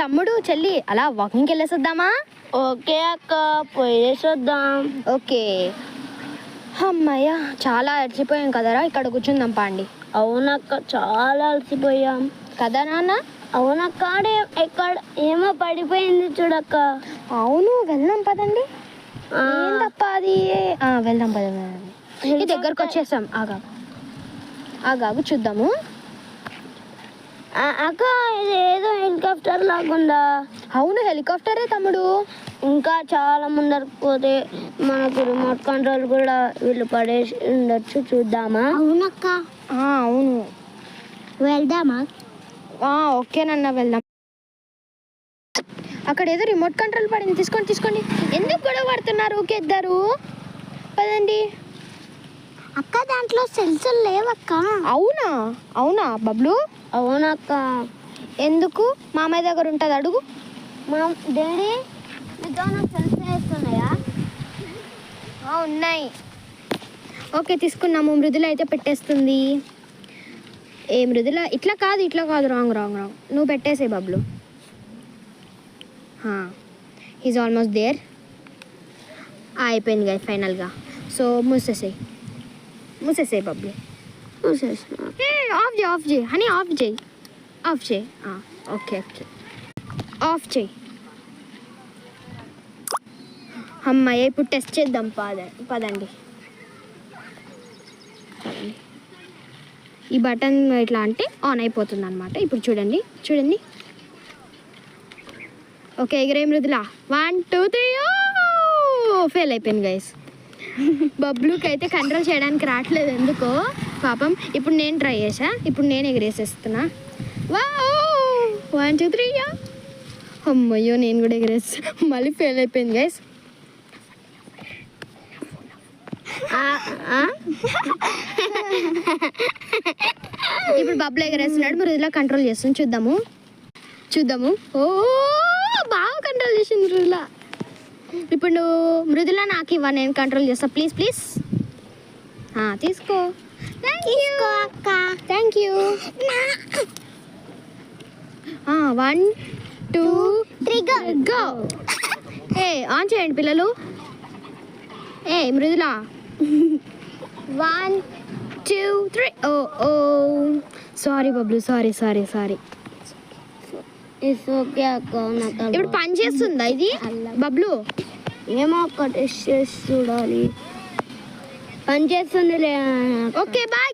తమ్ముడు చెల్లి అలా వాకింగ్కి వెళ్ళేసొద్దామా? ఓకే అక్క, పోయేసొద్దాం. ఓకే. అమ్మయ్య, చాలా అలసిపోయాం కదరా, ఇక్కడ కూర్చుందాం పాండి. అవునక్క, చాలా అలసిపోయాం కదా నాన్న? అవునక్క, ఎక్కడ ఏమో పడిపోయింది చూడక్క. అవును, వెళ్దాం పదండి. ఏంటప్ప అది? వెళ్దాం పదండి. ఈ దగ్గరకు వచ్చేసాం. ఆగాగు చూద్దాము. అక్క, ఇది ఏదో హెలికాప్టర్ లాగుందా? అవును, హెలికాప్టరే తమ్ముడు. ఇంకా చాలా ముందరకు పోతే మనకు రిమోట్ కంట్రోల్ కూడా వీళ్ళు పడేసి ఉండొచ్చు. చూద్దామా? అవునక్క. అవును, వెళ్దామా? ఓకేనన్నా, వెళ్దాం. అక్కడ ఏదో రిమోట్ కంట్రోల్ పడింది. తీసుకోండి. ఎందుకు గొడవ పడుతున్నారు ఊకేద్దరు? పదండి. అక్క, దాంట్లో సెన్సర్ లేవక్క. అవునా బబ్లు? అవునక్క. ఎందుకు? మామయ్య దగ్గర ఉంటుంది, అడుగు. మా డాడీ సెన్సర్ వేస్తున్నాయా? ఉన్నాయి. ఓకే, తీసుకున్నాము. మృదుల అయితే పెట్టేస్తుంది. ఏ మృదుల, ఇట్లా కాదు, రాంగ్. నువ్వు పెట్టేసే బబ్లు. He's almost there. అయిపోయింది కదా ఫైనల్గా. సో మూసేసేయి బబ్లు. ఆఫ్ చేయి హనీ, ఆఫ్ చేయి. ఓకే. ఆఫ్ చేయి. అమ్మాయి, ఇప్పుడు టెస్ట్ చేద్దాం. పదండి. ఈ బటన్ ఇట్లా అంటే ఆన్ అయిపోతుంది అనమాట. ఇప్పుడు చూడండి. ఓకే, ఎగరే మృదులా. 1 2 3. ఫెయిల్ అయిపోయింది గైస్. బబ్లుకి అయితే కంట్రోల్ చేయడానికి రావట్లేదు ఎందుకో పాపం. ఇప్పుడు నేను ట్రై చేసా. ఇప్పుడు నేను ఎగరేసేస్తున్నా. 1 2 3. అమ్మయ్యో, నేను కూడా ఎగరేస్తా. మళ్ళీ ఫెయిల్ అయిపోయింది గైస్. ఇప్పుడు బబ్లు ఎగరేస్తున్నాడు, మృదులా కంట్రోల్ చేస్తుంది. చూద్దాము. ఓ, బాగా కంట్రోల్ చేసింది మృదులా. ఇప్పుడు నువ్వు మృదులా నాకు ఇవ్వ, నేను కంట్రోల్ చేస్తా. ప్లీజ్ తీసుకో. Thank you. 1 2 3 గో. ఆన్ చేయండి పిల్లలు. మృదులా. 1 2 3. ఓ సారీ బబ్లు, సారీ. ఓకే అక్క. ఇప్పుడు పని చేస్తుందా ఇది బబ్లు? ఏమో అక్క, టెస్ట్ చేసి చూడాలి. పని చేస్తుంది. Okay, bye.